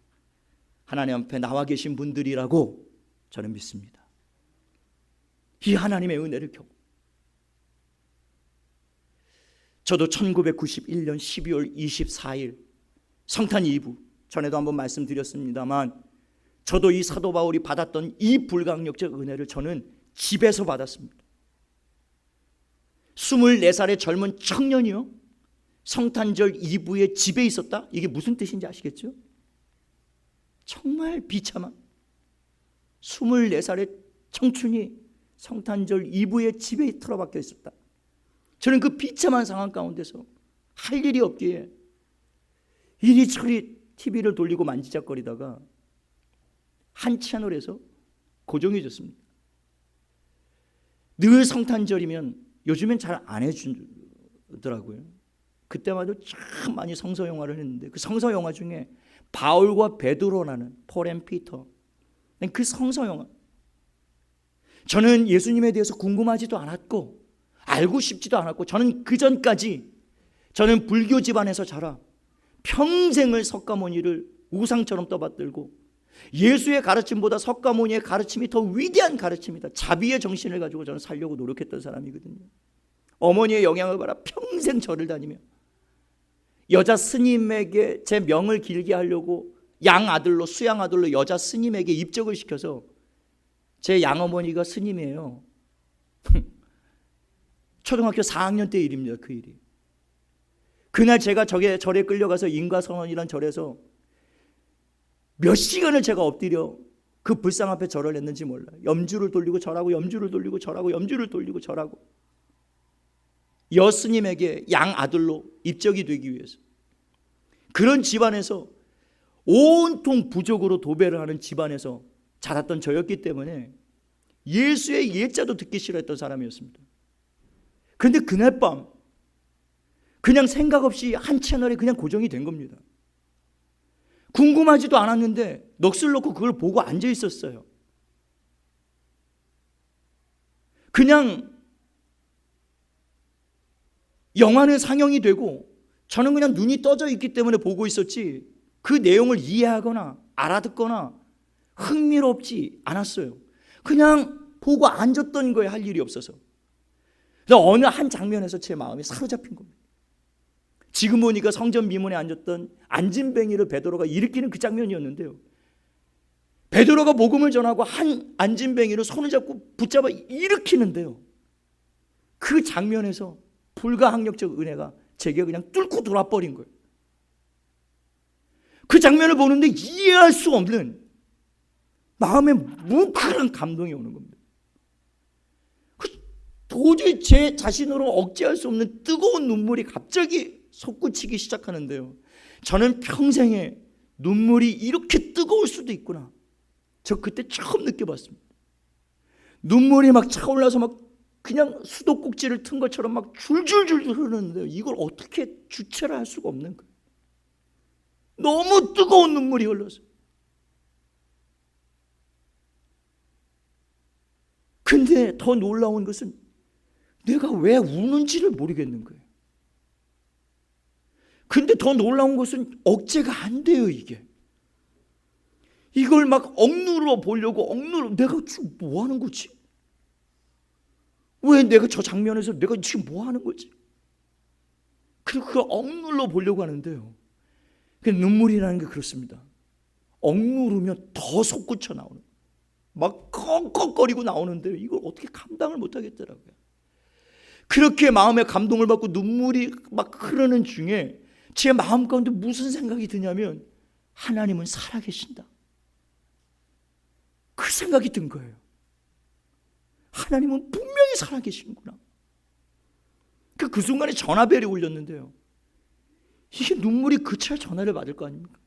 하나님 앞에 나와 계신 분들이라고 저는 믿습니다. 이 하나님의 은혜를 경험. 저도 1991년 12월 24일 성탄 이브, 전에도 한번 말씀드렸습니다만 저도 이 사도 바울이 받았던 이 불가항력적 은혜를 저는 집에서 받았습니다. 24살의 젊은 청년이요 성탄절 이브에 집에 있었다? 이게 무슨 뜻인지 아시겠죠? 정말 비참한 24살의 청춘이 성탄절 이브에 집에 틀어박혀 있었다. 저는 그 비참한 상황 가운데서 할 일이 없기에 이리저리 TV를 돌리고 만지작거리다가 한 채널에서 고정해졌습니다. 늘 성탄절이면 요즘엔 잘 안 해주더라고요. 그때마다 참 많이 성서 영화를 했는데 그 성서 영화 중에 바울과 베드로라는 폴 앤 피터, 그 성서 영화, 저는 예수님에 대해서 궁금하지도 않았고 알고 싶지도 않았고 저는 그 전까지 저는 불교 집안에서 자라 평생을 석가모니를 우상처럼 떠받들고 예수의 가르침보다 석가모니의 가르침이 더 위대한 가르침이다, 자비의 정신을 가지고 저는 살려고 노력했던 사람이거든요. 어머니의 영향을 받아 평생 절을 다니며 여자 스님에게 제 명을 길게 하려고 양아들로, 수양아들로 여자 스님에게 입적을 시켜서, 제 양어머니가 스님이에요. 초등학교 4학년 때 일입니다. 그 일이. 그날 제가 절에 끌려가서 인과선언이란 절에서 몇 시간을 제가 엎드려 그 불상 앞에 절을 했는지 몰라요. 염주를 돌리고 절하고, 염주를 돌리고 절하고, 염주를 돌리고 절하고, 여스님에게 양아들로 입적이 되기 위해서. 그런 집안에서 온통 부족으로 도배를 하는 집안에서 자랐던 저였기 때문에 예수의 예자도 듣기 싫어했던 사람이었습니다. 그런데 그날 밤 그냥 생각 없이 한 채널에 그냥 고정이 된 겁니다. 궁금하지도 않았는데 넋을 놓고 그걸 보고 앉아 있었어요. 그냥 영화는 상영이 되고 저는 그냥 눈이 떠져 있기 때문에 보고 있었지 그 내용을 이해하거나 알아듣거나 흥미롭지 않았어요. 그냥 보고 앉았던 거에 할 일이 없어서. 어느 한 장면에서 제 마음이 사로잡힌 겁니다. 지금 보니까 성전 미문에 앉았던 안진뱅이를 베드로가 일으키는 그 장면이었는데요. 베드로가 복음을 전하고 한 안진뱅이를 손을 잡고 붙잡아 일으키는데요. 그 장면에서 불가항력적 은혜가 제게 그냥 뚫고 돌아버린 거예요. 그 장면을 보는데 이해할 수 없는 마음에 뭉클한 감동이 오는 겁니다. 도저히 제 자신으로 억제할 수 없는 뜨거운 눈물이 갑자기 솟구치기 시작하는데요. 저는 평생에 눈물이 이렇게 뜨거울 수도 있구나. 저 그때 처음 느껴봤습니다. 눈물이 막 차올라서 막 그냥 수도꼭지를 튼 것처럼 막 줄줄줄 흐르는데요. 이걸 어떻게 주체를 할 수가 없는 거예요. 너무 뜨거운 눈물이 흘러서. 근데 더 놀라운 것은 내가 왜 우는지를 모르겠는 거예요. 근데 더 놀라운 것은 억제가 안 돼요, 이게. 이걸 막 억누러 보려고 내가 지금 뭐 하는 거지? 왜 내가 저 장면에서 내가 지금 뭐 하는 거지? 그리고 그걸 억눌러 보려고 하는데요. 눈물이라는 게 그렇습니다. 억누르면 더 솟구쳐 나오는, 막 꺽꺽거리고 나오는데요. 이걸 어떻게 감당을 못 하겠더라고요. 그렇게 마음에 감동을 받고 눈물이 막 흐르는 중에 제 마음 가운데 무슨 생각이 드냐면 하나님은 살아계신다. 그 생각이 든 거예요. 하나님은 분명히 살아계시는구나. 그 순간에 전화벨이 울렸는데요. 이게 눈물이 그쳐야 전화를 받을 거 아닙니까?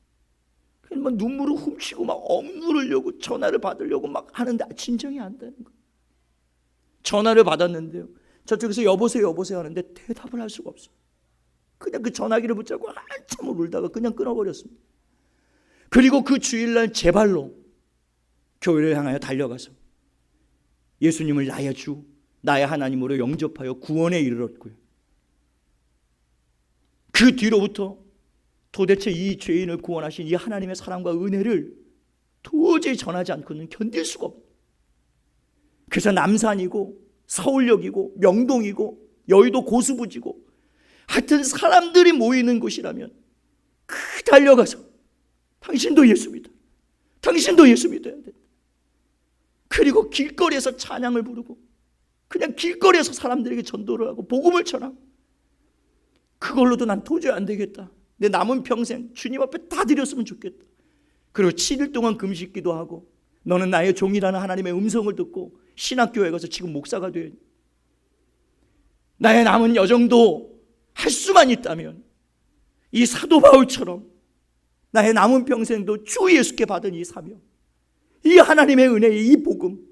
막 눈물을 훔치고 막 억누르려고 전화를 받으려고 막 하는데 진정이 안 되는 거예요. 전화를 받았는데요. 저쪽에서 여보세요 하는데 대답을 할 수가 없어요. 그냥 그 전화기를 붙잡고 한참을 울다가 그냥 끊어버렸습니다. 그리고 그 주일날 제 발로 교회를 향하여 달려가서 예수님을 나의 주, 나의 하나님으로 영접하여 구원에 이르렀고요. 그 뒤로부터 도대체 이 죄인을 구원하신 이 하나님의 사랑과 은혜를 도저히 전하지 않고는 견딜 수가 없어요. 그래서 남산이고 서울역이고 명동이고 여의도 고수부지고 하여튼 사람들이 모이는 곳이라면 달려가서 당신도 예수 믿어, 당신도 예수 믿어야 돼. 그리고 길거리에서 찬양을 부르고 그냥 길거리에서 사람들에게 전도를 하고 복음을 전하고, 그걸로도 난 도저히 안 되겠다. 내 남은 평생 주님 앞에 다 드렸으면 좋겠다. 그리고 7일 동안 금식기도 하고 너는 나의 종이라는 하나님의 음성을 듣고 신학교에 가서 지금 목사가 돼. 나의 남은 여정도 할 수만 있다면 이 사도 바울처럼 나의 남은 평생도 주 예수께 받은 이 사명, 이 하나님의 은혜의 이 복음,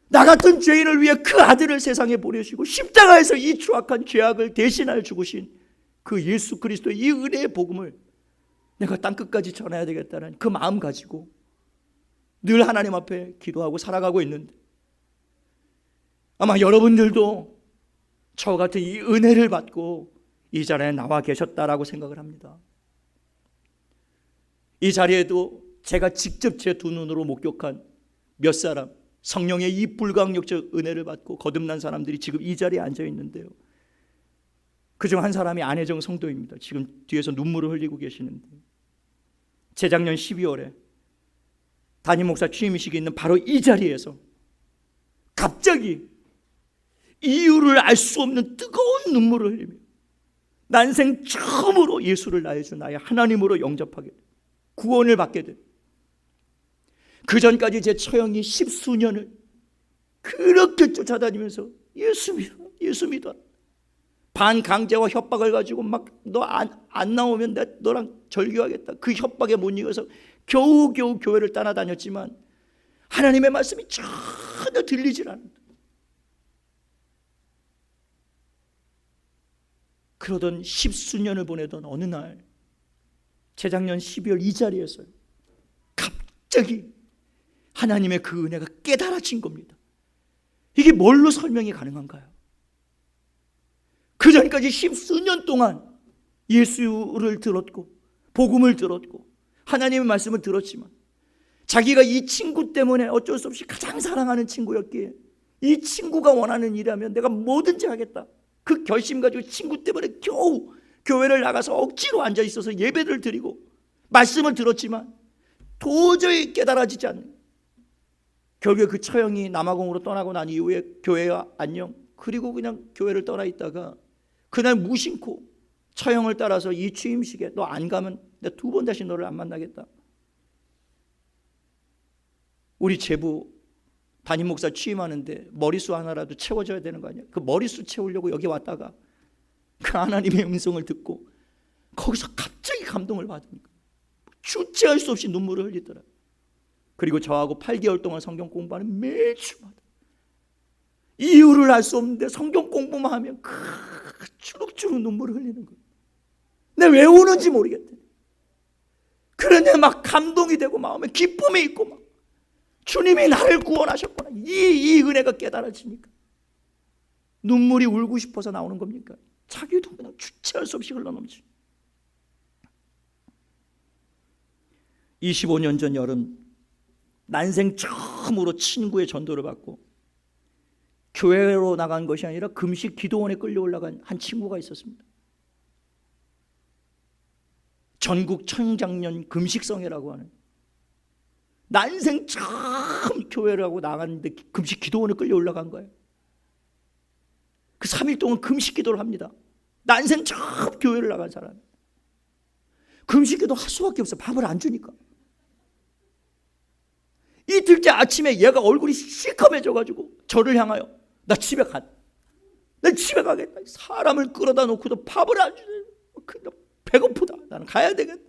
나 같은 죄인을 위해 그 아들을 세상에 보내시고 십자가에서 이 추악한 죄악을 대신하여 죽으신 그 예수 그리스도의 이 은혜의 복음을 내가 땅끝까지 전해야 되겠다는 그 마음 가지고 늘 하나님 앞에 기도하고 살아가고 있는데, 아마 여러분들도 저와 같은 이 은혜를 받고 이 자리에 나와 계셨다라고 생각을 합니다. 이 자리에도 제가 직접 제 두 눈으로 목격한 몇 사람, 성령의 이 불가항력적 은혜를 받고 거듭난 사람들이 지금 이 자리에 앉아 있는데요. 그중 한 사람이 안혜정 성도입니다. 지금 뒤에서 눈물을 흘리고 계시는데, 재작년 12월에 담임 목사 취임식이 있는 바로 이 자리에서 갑자기 이유를 알 수 없는 뜨거운 눈물을 흘리며 난생 처음으로 예수를 나의 주 나의 하나님으로 영접하게 돼, 구원을 받게 돼. 그 전까지 제 처형이 10수년을 그렇게 쫓아다니면서 예수 믿어, 예수 믿어, 반강제와 협박을 가지고 막 너 안 나오면 내가 너랑 절교하겠다, 그 협박에 못 이겨서 겨우겨우 교회를 따라다녔지만 하나님의 말씀이 전혀 들리질 않는다. 그러던 10수년을 보내던 어느 날 재작년 12월 이 자리에서 갑자기 하나님의 그 은혜가 깨달아진 겁니다. 이게 뭘로 설명이 가능한가요? 그 전까지 10수년 동안 예수를 들었고 복음을 들었고 하나님의 말씀을 들었지만 자기가 이 친구 때문에 어쩔 수 없이 가장 사랑하는 친구였기에 이 친구가 원하는 일이라면 내가 뭐든지 하겠다. 그 결심 가지고 친구 때문에 겨우 교회를 나가서 억지로 앉아 있어서 예배를 드리고 말씀을 들었지만 도저히 깨달아지지 않는, 결국에 그 처형이 남아공으로 떠나고 난 이후에 교회와 안녕, 그리고 그냥 교회를 떠나 있다가 그날 무심코 처형을 따라서 이 취임식에 너 안 가면 내가 2번 다시 너를 안 만나겠다. 우리 제부 담임 목사 취임하는데 머리수 하나라도 채워줘야 되는 거 아니야? 그 머리수 채우려고 여기 왔다가 그 하나님의 음성을 듣고 거기서 갑자기 감동을 받으니까 주체할 수 없이 눈물을 흘리더라. 그리고 저하고 8개월 동안 성경 공부하는 매주마다 이유를 알 수 없는데 성경 공부만 하면 주룩주룩 눈물을 흘리는 거예요. 내가 왜 우는지 모르겠대. 그런데 막 감동이 되고 마음에 기쁨이 있고 막 주님이 나를 구원하셨구나, 이 은혜가 깨달아지니까 눈물이 울고 싶어서 나오는 겁니까? 자기도 그냥 주체할 수 없이 흘러넘치. 25년 전 여름 난생 처음으로 친구의 전도를 받고 교회로 나간 것이 아니라 금식 기도원에 끌려 올라간 한 친구가 있었습니다. 전국 청장년 금식성회라고 하는, 난생 처음 교회를 하고 나갔는데 금식 기도원에 끌려 올라간 거예요. 그 3일 동안 금식 기도를 합니다. 난생 처음 교회를 나간 사람. 금식 기도 할 수밖에 없어. 밥을 안 주니까. 이틀째 아침에 얘가 얼굴이 시커매져가지고 저를 향하여 나 집에 가겠다. 사람을 끌어다 놓고도 밥을 안 주네. 배고프다. 나는 가야 되겠다.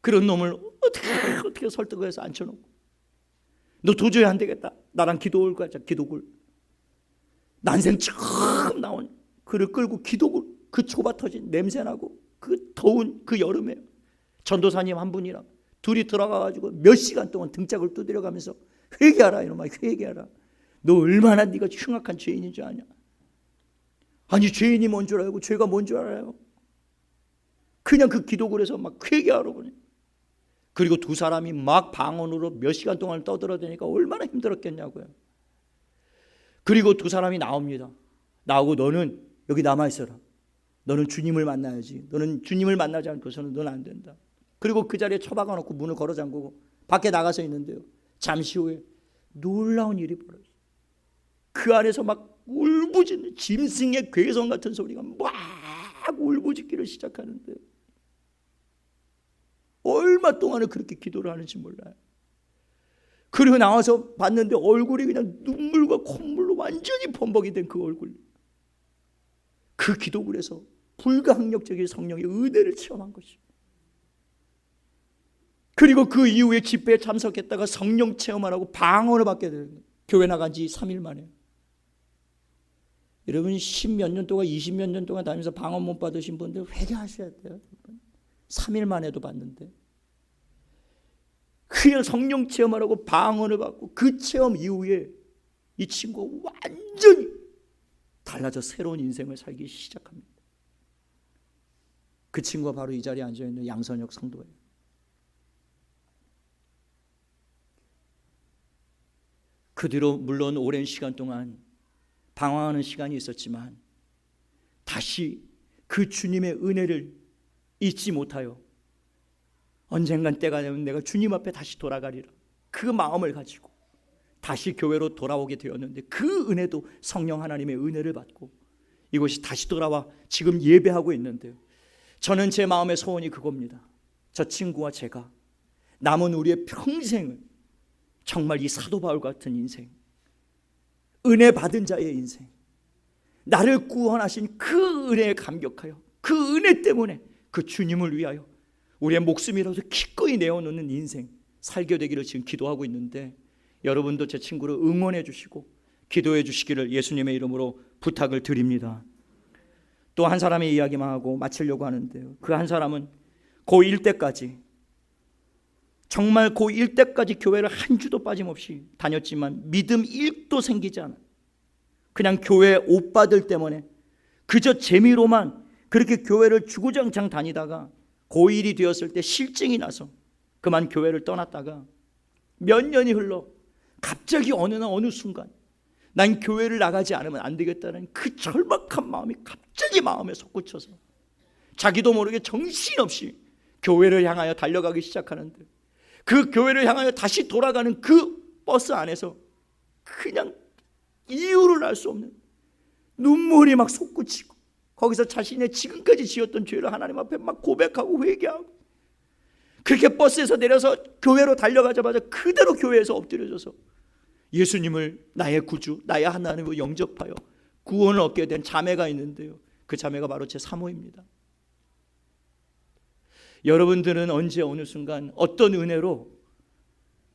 그런 놈을 어떻게 설득해서 앉혀놓고, 너 도저히 안 되겠다. 나랑 기도를 가자. 기도굴. 난생 처음 나온 그를 끌고 기도굴, 그 좁아 터진 냄새나고 그 더운 그 여름에 전도사님 한 분이랑 둘이 들어가가지고 몇 시간 동안 등짝을 두드려가면서 회개하라 이놈아, 회개하라. 너 얼마나 네가 흉악한 죄인인 줄 아냐. 아니 죄인이 뭔 줄 알고 죄가 뭔 줄 알아요. 그냥 그 기도굴에서 막 회개하러 보내. 그리고 두 사람이 막 방언으로 몇 시간 동안 떠들어대니까 얼마나 힘들었겠냐고요. 그리고 두 사람이 나옵니다. 나오고 너는 여기 남아있어라. 너는 주님을 만나야지. 너는 주님을 만나지 않고서는 너는 안 된다. 그리고 그 자리에 처박아 놓고 문을 걸어 잠그고 밖에 나가서 있는데요, 잠시 후에 놀라운 일이 벌어졌어요. 그 안에서 막 울부짖는 짐승의 괴성 같은 소리가 막 울부짖기를 시작하는데요, 얼마 동안을 그렇게 기도를 하는지 몰라요. 그리고 나와서 봤는데 얼굴이 그냥 눈물과 콧물로 완전히 범벅이 된 그 얼굴. 그 기도굴에서 불가항력적인 성령의 은혜를 체험한 것이죠. 그리고 그 이후에 집회에 참석했다가 성령 체험하라고 방언을 받게 되는 거예요. 교회 나간 지 3일 만에. 여러분 10몇 년 동안 20몇 년 동안 다니면서 방언 못 받으신 분들 회개하셔야 돼요. 3일 만에도 받는데. 그냥 성령 체험하라고 방언을 받고 그 체험 이후에 이 친구가 완전히 달라져 새로운 인생을 살기 시작합니다. 그 친구가 바로 이 자리에 앉아있는 양선혁 성도예요. 그 뒤로 물론 오랜 시간 동안 방황하는 시간이 있었지만 다시 그 주님의 은혜를 잊지 못하여 언젠간 때가 되면 내가 주님 앞에 다시 돌아가리라, 그 마음을 가지고 다시 교회로 돌아오게 되었는데, 그 은혜도 성령 하나님의 은혜를 받고 이곳이 다시 돌아와 지금 예배하고 있는데요, 저는 제 마음의 소원이 그겁니다. 저 친구와 제가 남은 우리의 평생을 정말 이 사도 바울 같은 인생, 은혜 받은 자의 인생, 나를 구원하신 그 은혜에 감격하여 그 은혜 때문에 그 주님을 위하여 우리의 목숨이라도 기꺼이 내어놓는 인생 살게 되기를 지금 기도하고 있는데, 여러분도 제 친구를 응원해 주시고 기도해 주시기를 예수님의 이름으로 부탁을 드립니다. 또 한 사람의 이야기만 하고 마치려고 하는데요, 그 한 사람은 고1 때까지, 정말 고1 때까지 교회를 한 주도 빠짐없이 다녔지만 믿음 1도 생기지 않아. 그냥 교회 오빠들 때문에 그저 재미로만 그렇게 교회를 주구장창 다니다가 고1이 되었을 때 실증이 나서 그만 교회를 떠났다가 몇 년이 흘러 갑자기 어느 날 어느 순간 난 교회를 나가지 않으면 안 되겠다는 그 절박한 마음이 갑자기 마음에 솟구쳐서 자기도 모르게 정신없이 교회를 향하여 달려가기 시작하는데, 그 교회를 향하여 다시 돌아가는 그 버스 안에서 그냥 이유를 알 수 없는 눈물이 막 솟구치고, 거기서 자신의 지금까지 지었던 죄를 하나님 앞에 막 고백하고 회개하고, 그렇게 버스에서 내려서 교회로 달려가자마자 그대로 교회에서 엎드려져서 예수님을 나의 구주, 나의 하나님으로 영접하여 구원을 얻게 된 자매가 있는데요, 그 자매가 바로 제 사모입니다. 여러분들은 언제 어느 순간 어떤 은혜로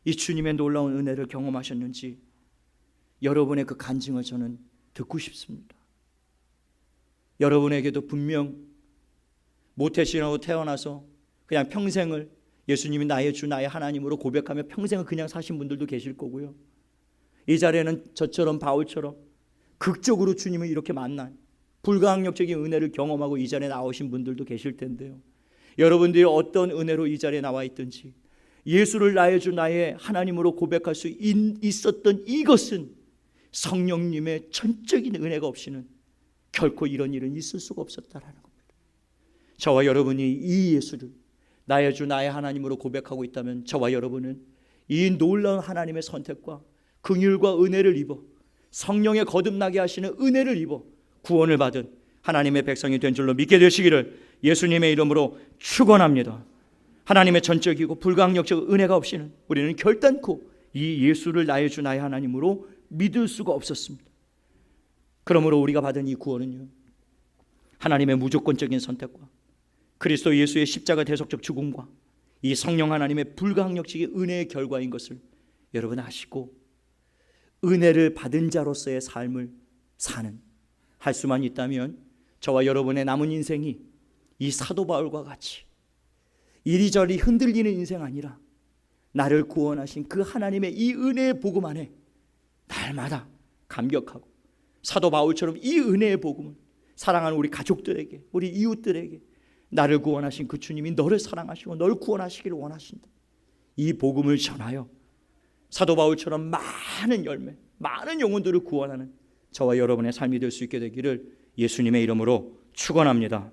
이 주님의 놀라운 은혜를 경험하셨는지 여러분의 그 간증을 저는 듣고 싶습니다. 여러분에게도 분명 모태신앙으로 태어나서 그냥 평생을 예수님이 나의 주, 나의 하나님으로 고백하며 평생을 그냥 사신 분들도 계실 거고요, 이 자리에는 저처럼 바울처럼 극적으로 주님을 이렇게 만난 불가항력적인 은혜를 경험하고 이 자리에 나오신 분들도 계실 텐데요, 여러분들이 어떤 은혜로 이 자리에 나와 있든지 예수를 나의 주, 나의 하나님으로 고백할 수 있었던 이것은 성령님의 전적인 은혜가 없이는 결코 이런 일은 있을 수가 없었다라는 겁니다. 저와 여러분이 이 예수를 나의 주, 나의 하나님으로 고백하고 있다면 저와 여러분은 이 놀라운 하나님의 선택과 긍휼과 은혜를 입어 성령의 거듭나게 하시는 은혜를 입어 구원을 받은 하나님의 백성이 된 줄로 믿게 되시기를 예수님의 이름으로 축원합니다. 하나님의 전적이고 불가항력적 은혜가 없이는 우리는 결단코 이 예수를 나의 주, 나의 하나님으로 믿을 수가 없었습니다. 그러므로 우리가 받은 이 구원은요, 하나님의 무조건적인 선택과 그리스도 예수의 십자가 대속적 죽음과 이 성령 하나님의 불가항력적인 은혜의 결과인 것을 여러분 아시고, 은혜를 받은 자로서의 삶을 사는, 할 수만 있다면 저와 여러분의 남은 인생이 이 사도 바울과 같이 이리저리 흔들리는 인생 아니라 나를 구원하신 그 하나님의 이 은혜의 복음 안에 날마다 감격하고, 사도 바울처럼 이 은혜의 복음을 사랑하는 우리 가족들에게, 우리 이웃들에게 나를 구원하신 그 주님이 너를 사랑하시고 너를 구원하시기를 원하신다, 이 복음을 전하여 사도 바울처럼 많은 열매, 많은 영혼들을 구원하는 저와 여러분의 삶이 될 수 있게 되기를 예수님의 이름으로 축원합니다.